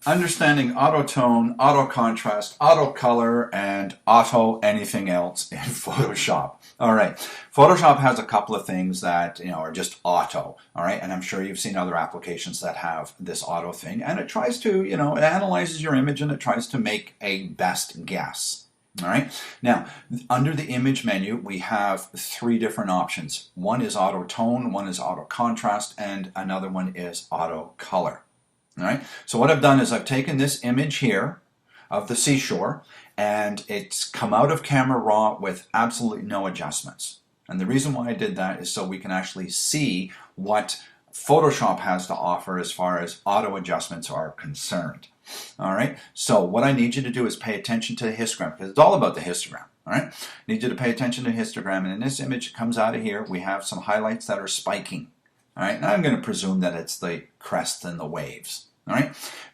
Understanding auto tone, auto contrast, auto color, and auto anything else in Photoshop. All right. Photoshop has a couple of things that, are just auto. All right. And I'm sure you've seen other applications that have this auto thing. And it tries to, it analyzes your image and it tries to make a best guess. All right. Now, under the image menu, we have three different options. One is auto tone, one is auto contrast, and another one is auto color. All right. So what I've done is I've taken this image here of the seashore and it's come out of Camera Raw with absolutely no adjustments. And the reason why I did that is so we can actually see what Photoshop has to offer as far as auto adjustments are concerned. All right. So what I need you to do is pay attention to the histogram because it's all about the histogram. All right. I need you to pay attention to the histogram. And in this image, it comes out of here. We have some highlights that are spiking. All right, now I'm going to presume that it's the crest and the waves. All right,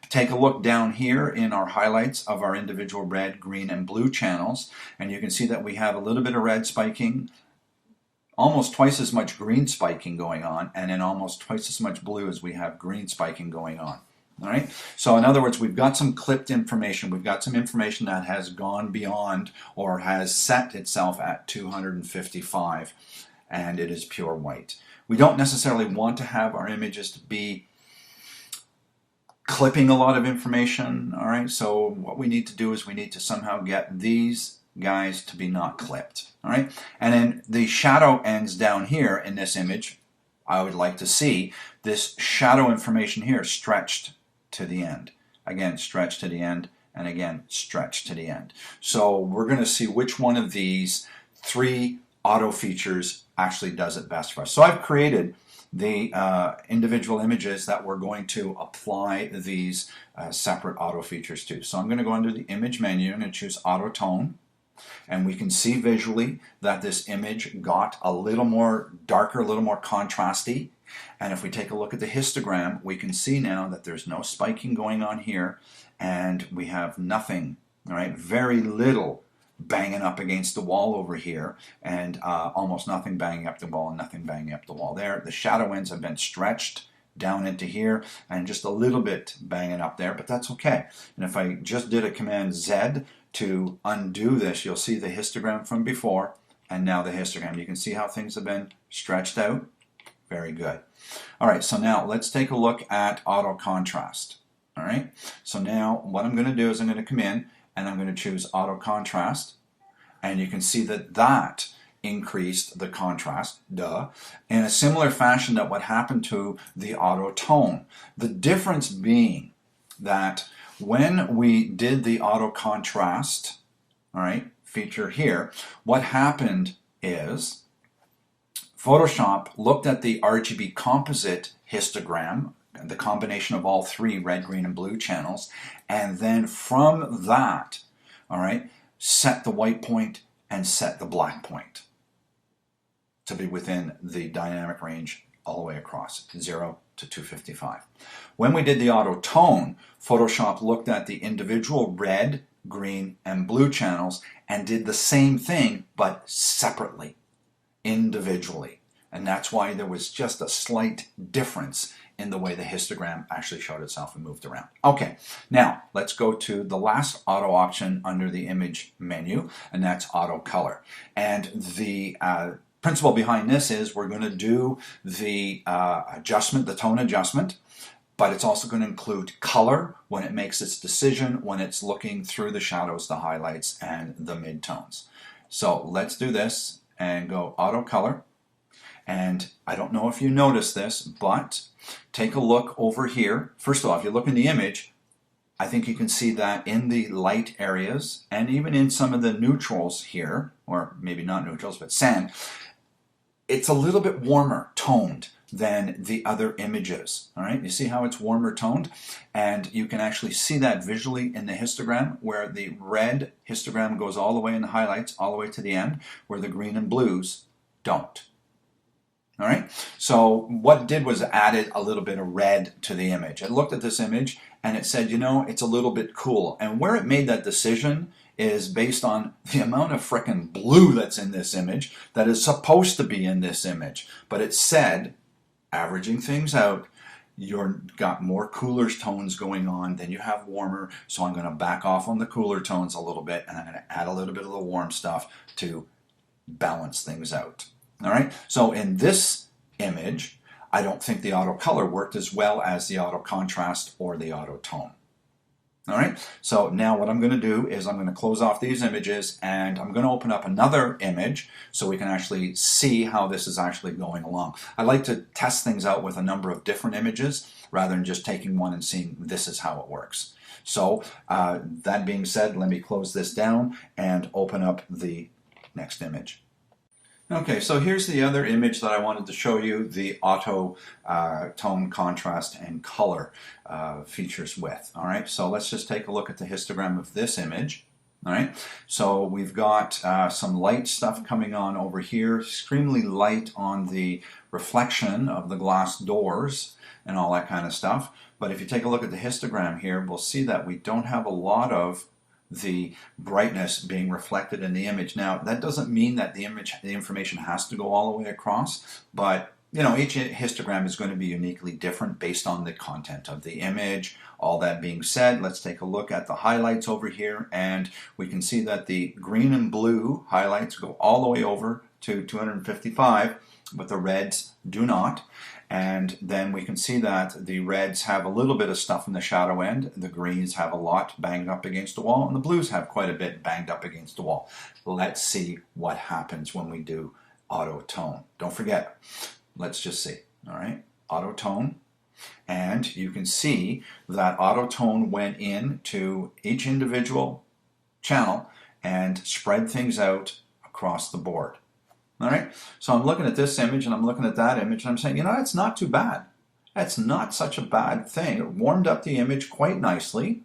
take a look down here in our highlights of our individual red, green, and blue channels, and you can see that we have a little bit of red spiking, almost twice as much green spiking going on, and then almost twice as much blue as we have green spiking going on. All right, so in other words, we've got some clipped information. We've got some information that has gone beyond or has set itself at 255, and it is pure white. We don't necessarily want to have our images to be clipping a lot of information, all right? So what we need to do is we need to somehow get these guys to be not clipped, all right? And then the shadow ends down here in this image. I would like to see this shadow information here stretched to the end. Again, stretched to the end, and again, stretched to the end. So we're going to see which one of these three auto features actually does it best for us. So I've created the individual images that we're going to apply these separate auto features to. So I'm going to go under the image menu and choose auto tone, and we can see visually that this image got a little more darker, a little more contrasty. And if we take a look at the histogram, we can see now that there's no spiking going on here, and we have nothing, all right, very little banging up against the wall over here, and almost nothing banging up the wall and nothing banging up the wall there. The shadow ends have been stretched down into here and just a little bit banging up there, but that's okay. And if I just did a Command Z to undo this, you'll see the histogram from before and now the histogram. You can see how things have been stretched out. Very good. All right, so now let's take a look at auto contrast. All right, so now what I'm going to do is I'm going to come in and I'm going to choose auto contrast, and you can see that that increased the contrast, duh, in a similar fashion that what happened to the auto tone. The difference being that when we did the auto contrast, all right, feature here, what happened is Photoshop looked at the RGB composite histogram, the combination of all three red, green, and blue channels, and then from that, all right, set the white point and set the black point to be within the dynamic range all the way across, 0 to 255. When we did the auto tone, Photoshop looked at the individual red, green, and blue channels and did the same thing, but separately, individually. And that's why there was just a slight difference in the way the histogram actually showed itself and moved around. Okay, now let's go to the last auto option under the image menu, and that's auto color. And the principle behind this is we're going to do the adjustment, the tone adjustment, but it's also going to include color when it makes its decision, when it's looking through the shadows, the highlights, and the midtones. So let's do this and go auto color. And I don't know if you noticed this, but take a look over here. First of all, if you look in the image, I think you can see that in the light areas and even in some of the neutrals here, or maybe not neutrals, but sand, it's a little bit warmer toned than the other images. All right, you see how it's warmer toned? And you can actually see that visually in the histogram, where the red histogram goes all the way in the highlights, all the way to the end, where the green and blues don't. All right, so what it did was added a little bit of red to the image. It looked at this image and it said, you know, it's a little bit cool. And where it made that decision is based on the amount of frickin' blue that's in this image that is supposed to be in this image. But it said, averaging things out, you've got more cooler tones going on, then you have warmer, so I'm going to back off on the cooler tones a little bit, and I'm going to add a little bit of the warm stuff to balance things out. All right, so in this image, I don't think the auto color worked as well as the auto contrast or the auto tone. All right, so now what I'm going to do is I'm going to close off these images, and I'm going to open up another image so we can actually see how this is actually going along. I like to test things out with a number of different images rather than just taking one and seeing this is how it works. So that being said, let me close this down and open up the next image. Okay, so here's the other image that I wanted to show you the auto tone, contrast, and color features with. All right, so let's just take a look at the histogram of this image. All right, so we've got some light stuff coming on over here, extremely light on the reflection of the glass doors and all that kind of stuff. But if you take a look at the histogram here, we'll see that we don't have a lot of the brightness being reflected in the image. Now, that doesn't mean that the information has to go all the way across, but you know, each histogram is going to be uniquely different based on the content of the image. All that being said, let's take a look at the highlights over here, and we can see that the green and blue highlights go all the way over to 255, but the reds do not. And then we can see that the reds have a little bit of stuff in the shadow end, the greens have a lot banged up against the wall, and the blues have quite a bit banged up against the wall. Let's see what happens when we do auto tone. Don't forget, let's just see, all right, auto tone. And you can see that auto tone went into each individual channel and spread things out across the board. All right, so I'm looking at this image and I'm looking at that image and I'm saying, you know, it's not too bad. That's not such a bad thing. It warmed up the image quite nicely.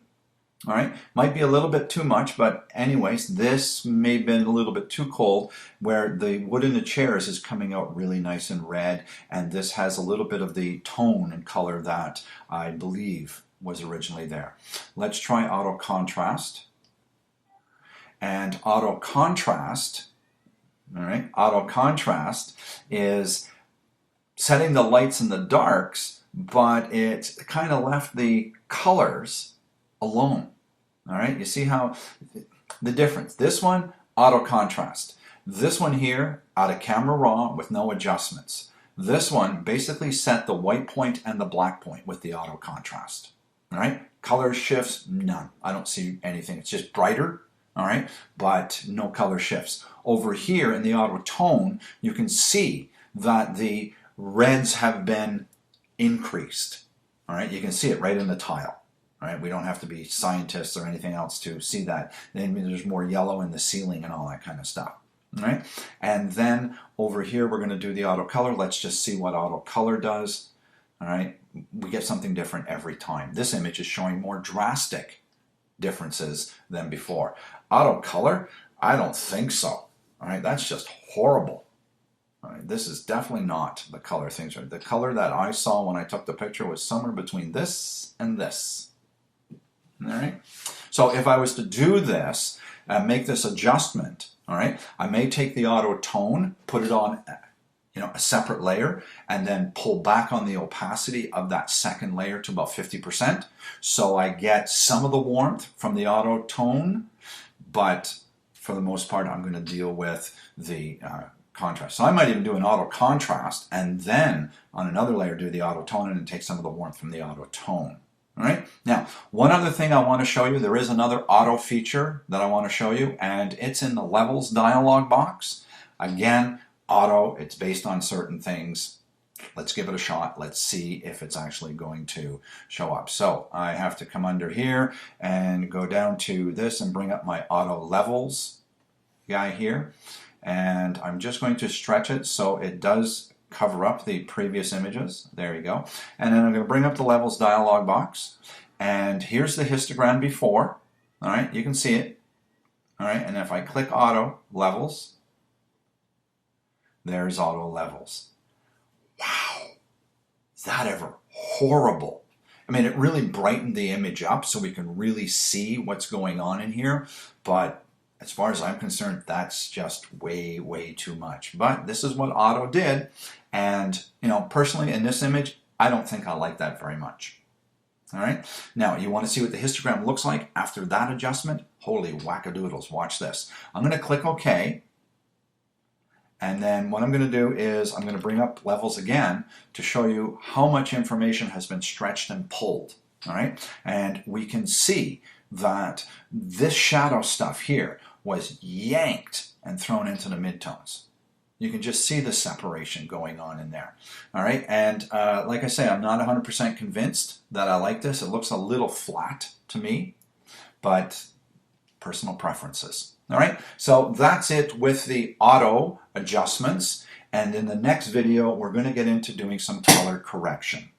All right, might be a little bit too much, but anyways, this may have been a little bit too cold, where the wood in the chairs is coming out really nice and red, and this has a little bit of the tone and color that I believe was originally there. Let's try auto contrast. And auto contrast, all right, auto contrast is setting the lights and the darks, but it kind of left the colors alone. All right, you see how the difference. This one, auto contrast. This one here, out of camera raw with no adjustments. This one basically set the white point and the black point with the auto contrast. All right, color shifts, none. I don't see anything. It's just brighter, all right, but no color shifts. Over here in the auto tone, you can see that the reds have been increased. All right, you can see it right in the tile. All right, we don't have to be scientists or anything else to see that. Then there's more yellow in the ceiling and all that kind of stuff. All right, and then over here we're going to do the auto color. Let's just see what auto color does. All right, we get something different every time. This image is showing more drastic differences than before. Auto color, I don't think so. All right, that's just horrible. All right, this is definitely not the color things are. The color that I saw when I took the picture was somewhere between this and this. All right, so if I was to do this and make this adjustment, all right, I may take the auto tone, put it on, you know, a separate layer, and then pull back on the opacity of that second layer to about 50%. So I get some of the warmth from the auto tone, but for the most part, I'm going to deal with the contrast. So I might even do an auto contrast and then on another layer do the auto tone and take some of the warmth from the auto tone. All right. Now, one other thing I want to show you, there is another auto feature that I want to show you, and it's in the levels dialog box. Again, auto, it's based on certain things. Let's give it a shot. Let's see if it's actually going to show up. So I have to come under here and go down to this and bring up my auto levels guy here. And I'm just going to stretch it so it does cover up the previous images. There you go. And then I'm going to bring up the levels dialog box. And here's the histogram before. All right, you can see it. All right, and if I click auto levels, there's auto levels. Wow, is that ever horrible? I mean, it really brightened the image up so we can really see what's going on in here, but as far as I'm concerned, that's just way, way too much. But this is what auto did, and you know, personally in this image, I don't think I like that very much. All right, now you want to see what the histogram looks like after that adjustment? Holy wackadoodles, watch this. I'm going to click OK, and then what I'm going to do is I'm going to bring up levels again to show you how much information has been stretched and pulled. All right, and we can see that this shadow stuff here was yanked and thrown into the midtones. You can just see the separation going on in there. All right, and like I say, I'm not 100% convinced that I like this. It looks a little flat to me, but personal preferences. All right, so that's it with the auto adjustments. And in the next video, we're going to get into doing some color correction.